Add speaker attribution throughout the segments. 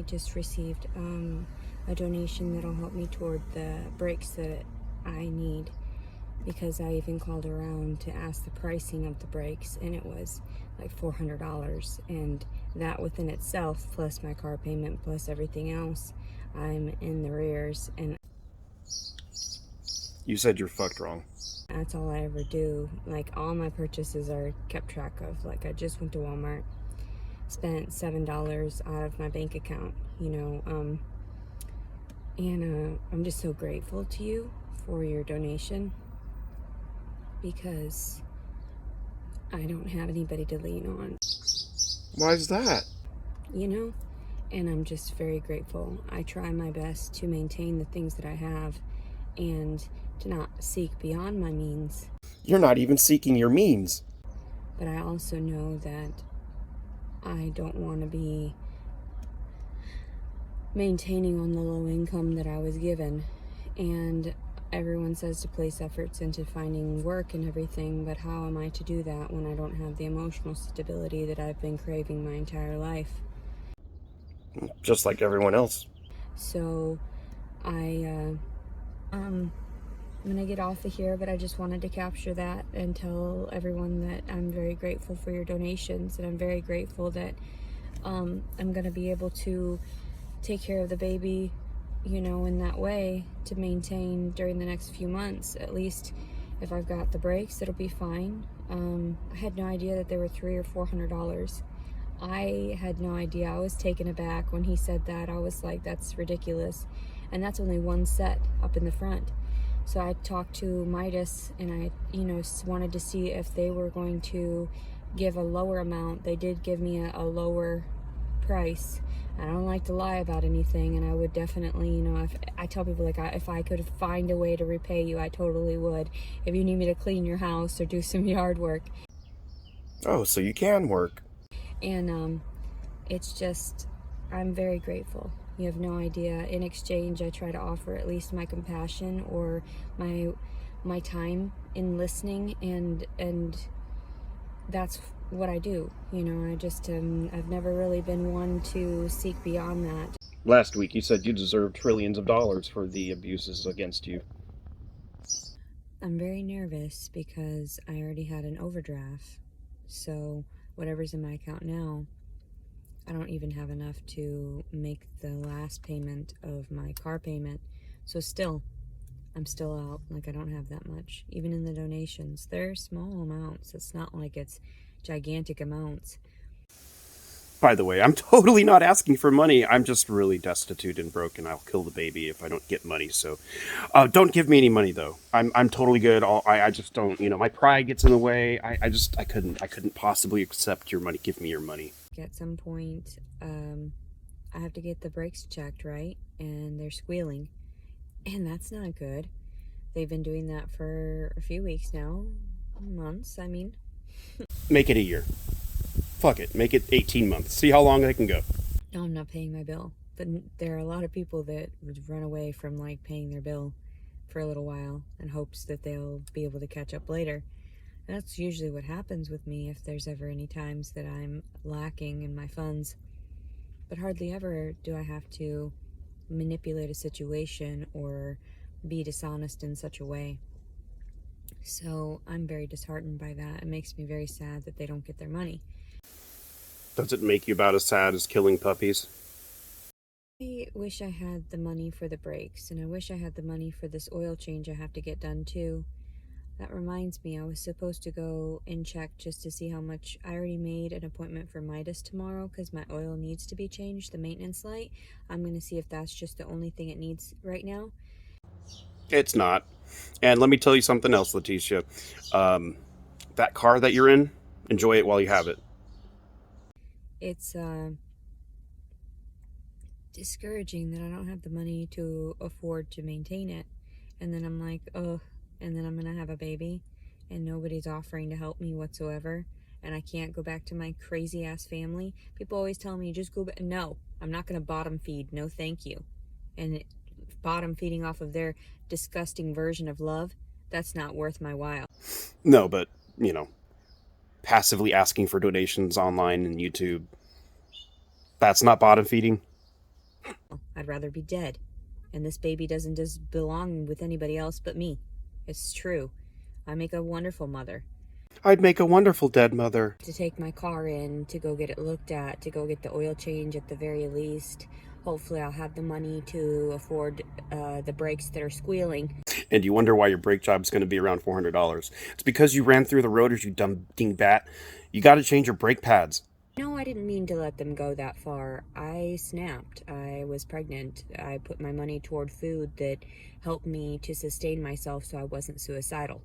Speaker 1: I just received a donation that'll help me toward the brakes that I need, because I even called around to ask the pricing of the brakes, and it was like $400, and that within itself, plus my car payment, plus everything else, I'm in the rears, and
Speaker 2: You said you're fucked wrong.
Speaker 1: that's all I ever do. Like, all my purchases are kept track of. Like, I just went to Walmart, spent $7 out of my bank account, and I'm just so grateful to you for your donation, because I don't have anybody to lean on,
Speaker 2: Why is that?
Speaker 1: and I'm just very grateful. I try my best to maintain the things that I have and to not seek beyond my means,
Speaker 2: You're not even seeking your means.
Speaker 1: but I also know that I don't want to be maintaining on the low income that I was given. And everyone says to place efforts into finding work and everything, but how am I to do that when I don't have the emotional stability that I've been craving my entire life?
Speaker 2: Just like everyone else.
Speaker 1: So I'm gonna get off of here, but I just wanted to capture that and tell everyone that I'm very grateful for your donations, and I'm very grateful that I'm gonna be able to take care of the baby, in that way, to maintain during the next few months. At least if I've got the brakes, it'll be fine. I had no idea that they were $300 or $400. I had no idea. I was taken aback when he said that. I was like, that's ridiculous. And that's only one set up in the front. So I talked to Midas, and I, wanted to see if they were going to give a lower amount. They did give me a lower price. I don't like to lie about anything, and I would definitely, if I tell people, like, if I could find a way to repay you, I totally would. If you need me to clean your house or do some yard work.
Speaker 2: Oh, so you can work.
Speaker 1: And it's just, I'm very grateful. You have no idea. In exchange, I try to offer at least my compassion or my time in listening, and that's what I do. I just I've never really been one to seek beyond that.
Speaker 2: Last week you said you deserved trillions of dollars for the abuses against you.
Speaker 1: I'm very nervous because I already had an overdraft. So whatever's in my account now, I don't even have enough to make the last payment of my car payment. So I'm still out. Like, I don't have that much. Even in the donations, they're small amounts. It's not like it's gigantic amounts.
Speaker 2: By the way, I'm totally not asking for money. I'm just really destitute and broke, and I'll kill the baby if I don't get money. So, don't give me any money though. I'm totally good. I just don't. My pride gets in the way. I couldn't possibly accept your money. Give me your money.
Speaker 1: At some point, I have to get the brakes checked, right? And they're squealing, and that's not good. They've been doing that for a few weeks now, months, I mean.
Speaker 2: Make it a year. Fuck it. Make it 18 months. See how long they can go.
Speaker 1: No, I'm not paying my bill. But there are a lot of people that would run away from, like, paying their bill for a little while in hopes that they'll be able to catch up later. And that's usually what happens with me if there's ever any times that I'm lacking in my funds. But hardly ever do I have to manipulate a situation or be dishonest in such a way. So I'm very disheartened by that. It makes me very sad that they don't get their money.
Speaker 2: Does it make you about as sad as killing puppies?
Speaker 1: I wish I had the money for the brakes, and I wish I had the money for this oil change I have to get done too. That reminds me, I was supposed to go and check just to see how much. I already made an appointment for Midas tomorrow because my oil needs to be changed, the maintenance light. I'm going to see if that's just the only thing it needs right now.
Speaker 2: It's not. And let me tell you something else, Leticia. That car that you're in, enjoy it while you have it.
Speaker 1: It's discouraging that I don't have the money to afford to maintain it. And then I'm like, oh, and then I'm going to have a baby, and nobody's offering to help me whatsoever. And I can't go back to my crazy ass family. People always tell me, just go back. No, I'm not going to bottom feed. No, thank you. And bottom feeding off of their disgusting version of love, that's not worth my while.
Speaker 2: No, but, passively asking for donations online and YouTube, that's not bottom feeding.
Speaker 1: I'd rather be dead. And this baby doesn't just belong with anybody else but me. It's true. I make a wonderful mother.
Speaker 2: I'd make a wonderful dead mother.
Speaker 1: To take my car in, to go get it looked at, to go get the oil change at the very least. Hopefully I'll have the money to afford the brakes that are squealing.
Speaker 2: And you wonder why your brake job's going to be around $400. It's because you ran through the rotors, you dumb dingbat. You got to change your brake pads.
Speaker 1: No, I didn't mean to let them go that far. I snapped. I was pregnant. I put my money toward food that helped me to sustain myself so I wasn't suicidal.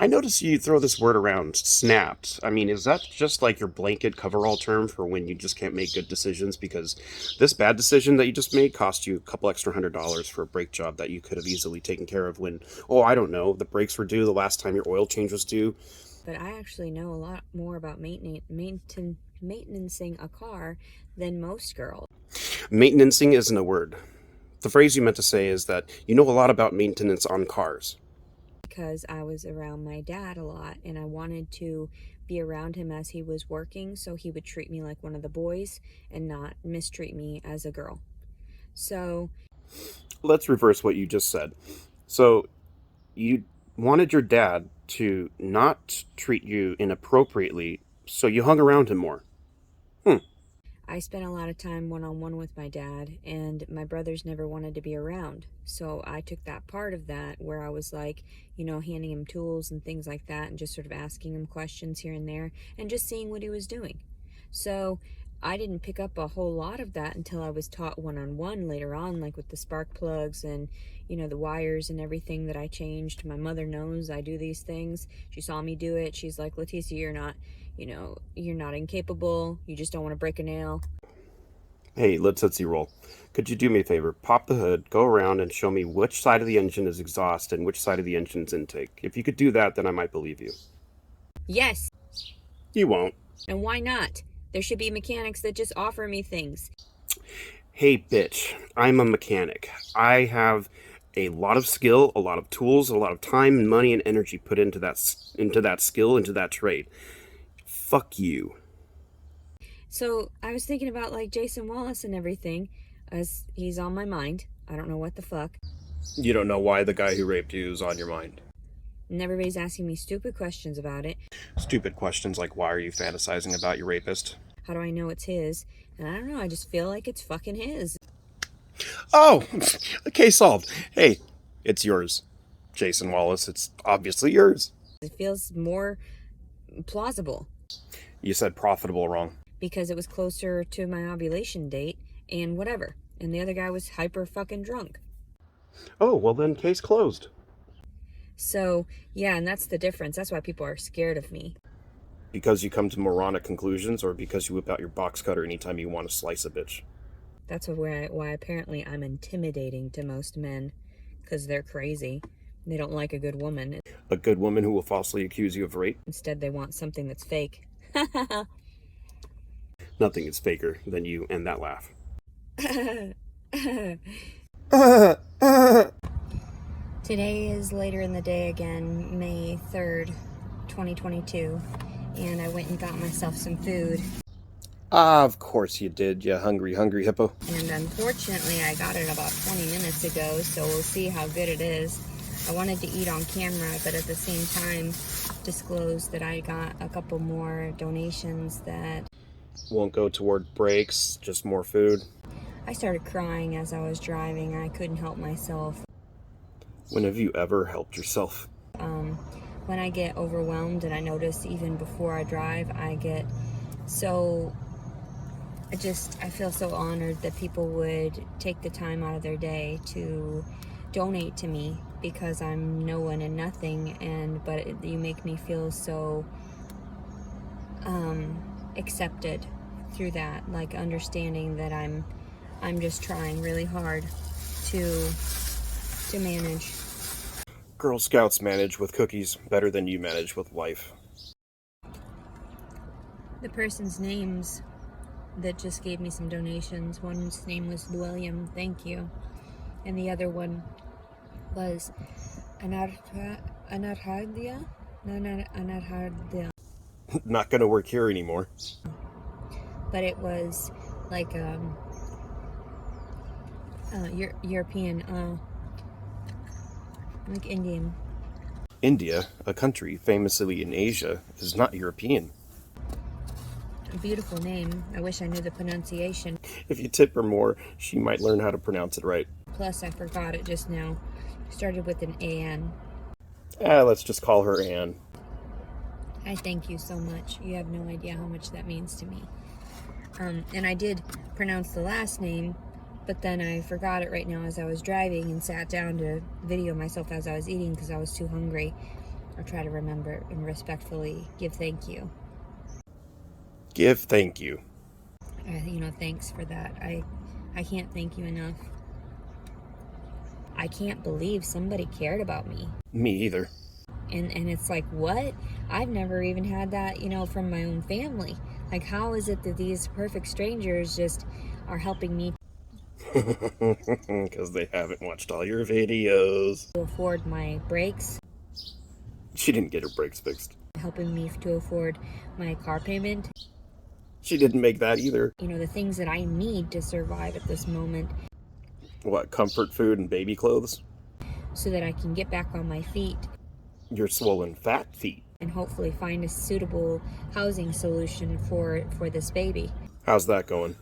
Speaker 2: I notice you throw this word around, snapped. I mean, is that just like your blanket coverall term for when you just can't make good decisions? Because this bad decision that you just made cost you a couple extra $100 for a brake job that you could have easily taken care of when, oh, I don't know, the brakes were due the last time your oil change was due.
Speaker 1: But I actually know a lot more about maintaining a car than most girls.
Speaker 2: Maintenancing isn't a word. The phrase you meant to say is that you know a lot about maintenance on cars.
Speaker 1: Because I was around my dad a lot and I wanted to be around him as he was working so he would treat me like one of the boys and not mistreat me as a girl. So
Speaker 2: let's reverse what you just said. So you wanted your dad to not treat you inappropriately, so you hung around him more.
Speaker 1: I spent a lot of time one-on-one with my dad, and my brothers never wanted to be around. So I took that part of that where I was like, handing him tools and things like that and just sort of asking him questions here and there and just seeing what he was doing. So I didn't pick up a whole lot of that until I was taught one-on-one later on, like with the spark plugs and, the wires and everything that I changed. My mother knows I do these things. She saw me do it. She's like, Leticia, you're not incapable. You just don't want to break a nail.
Speaker 2: Hey, let's roll. Could you do me a favor? Pop the hood, go around, and show me which side of the engine is exhaust and which side of the engine is intake. If you could do that, then I might believe you.
Speaker 1: Yes.
Speaker 2: You won't.
Speaker 1: And why not? There should be mechanics that just offer me things.
Speaker 2: Hey, bitch, I'm a mechanic. I have a lot of skill, a lot of tools, a lot of time and money and energy put into that skill, into that trade. Fuck you.
Speaker 1: So I was thinking about like Jason Wallace and everything, as he's on my mind. I don't know what the fuck.
Speaker 2: You don't know why the guy who raped you is on your mind.
Speaker 1: And everybody's asking me stupid questions about it.
Speaker 2: Stupid questions like, why are you fantasizing about your rapist?
Speaker 1: How do I know it's his? And I don't know, I just feel like it's fucking his.
Speaker 2: Oh, case solved. Hey, it's yours, Jason Wallace. It's obviously yours.
Speaker 1: It feels more plausible.
Speaker 2: You said profitable wrong.
Speaker 1: Because it was closer to my ovulation date and whatever. And the other guy was hyper fucking drunk.
Speaker 2: Oh, well then case closed.
Speaker 1: So, yeah, and that's the difference. That's why people are scared of me.
Speaker 2: Because you come to moronic conclusions, or because you whip out your box cutter anytime you want to slice a bitch?
Speaker 1: That's why apparently I'm intimidating to most men. Because they're crazy. They don't like a good woman.
Speaker 2: A good woman who will falsely accuse you of rape?
Speaker 1: Instead, they want something that's fake.
Speaker 2: Nothing is faker than you and that laugh.
Speaker 1: Today is later in the day again, May 3rd, 2022, and I went and got myself some food.
Speaker 2: Of course you did, you hungry hippo.
Speaker 1: And unfortunately, I got it about 20 minutes ago, so we'll see how good it is. I wanted to eat on camera, but at the same time, disclose that I got a couple more donations that
Speaker 2: won't go toward breaks, just more food.
Speaker 1: I started crying as I was driving. I couldn't help myself.
Speaker 2: When have you ever helped yourself?
Speaker 1: When I get overwhelmed, and I notice even before I drive, I get so... I feel so honored that people would take the time out of their day to donate to me, because I'm no one and nothing, but you make me feel so accepted through that, like understanding that I'm just trying really hard to manage.
Speaker 2: Girl Scouts manage with cookies better than you manage with life.
Speaker 1: The person's names that just gave me some donations, one's name was William, thank you, and the other one was Anarhadia.
Speaker 2: Not gonna work here anymore.
Speaker 1: But it was like European, like Indian.
Speaker 2: India, a country famously in Asia, is not European.
Speaker 1: A beautiful name. I wish I knew the pronunciation.
Speaker 2: If you tip her more, she might learn how to pronounce it right.
Speaker 1: Plus, I forgot it just now. Started with an A-N.
Speaker 2: Let's just call her Anne.
Speaker 1: I thank you so much. You have no idea how much that means to me. And I did pronounce the last name, but then I forgot it right now as I was driving and sat down to video myself as I was eating because I was too hungry. I'll try to remember and respectfully give thank you.
Speaker 2: Give thank you.
Speaker 1: Thanks for that. I can't thank you enough. I can't believe somebody cared about me.
Speaker 2: Me either.
Speaker 1: And it's like, what? I've never even had that, from my own family. Like, how is it that these perfect strangers just are helping me
Speaker 2: Because they haven't watched all your videos.
Speaker 1: to afford my brakes,
Speaker 2: She didn't get her brakes fixed.
Speaker 1: helping me to afford my car payment,
Speaker 2: She didn't make that either.
Speaker 1: the things that I need to survive at this moment
Speaker 2: What, comfort food and baby clothes?
Speaker 1: so that I can get back on my feet
Speaker 2: Your swollen fat feet.
Speaker 1: and hopefully find a suitable housing solution for this baby.
Speaker 2: How's that going?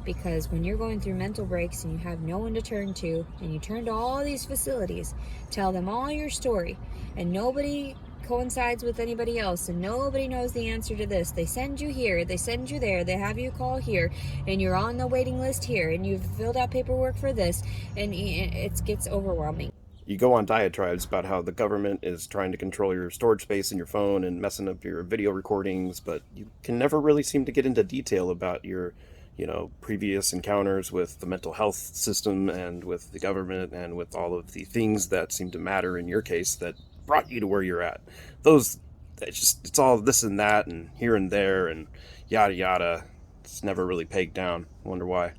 Speaker 1: Because when you're going through mental breaks and you have no one to turn to, and you turn to all these facilities, tell them all your story, and nobody coincides with anybody else, and nobody knows the answer to this. They send you here, they send you there, they have you call here, and you're on the waiting list here, and you've filled out paperwork for this, and it gets overwhelming.
Speaker 2: You go on diatribes about how the government is trying to control your storage space in your phone and messing up your video recordings, but you can never really seem to get into detail about your, previous encounters with the mental health system and with the government and with all of the things that seem to matter in your case that brought you to where you're at. It's all this and that and here and there and yada yada. It's never really pegged down. Wonder why.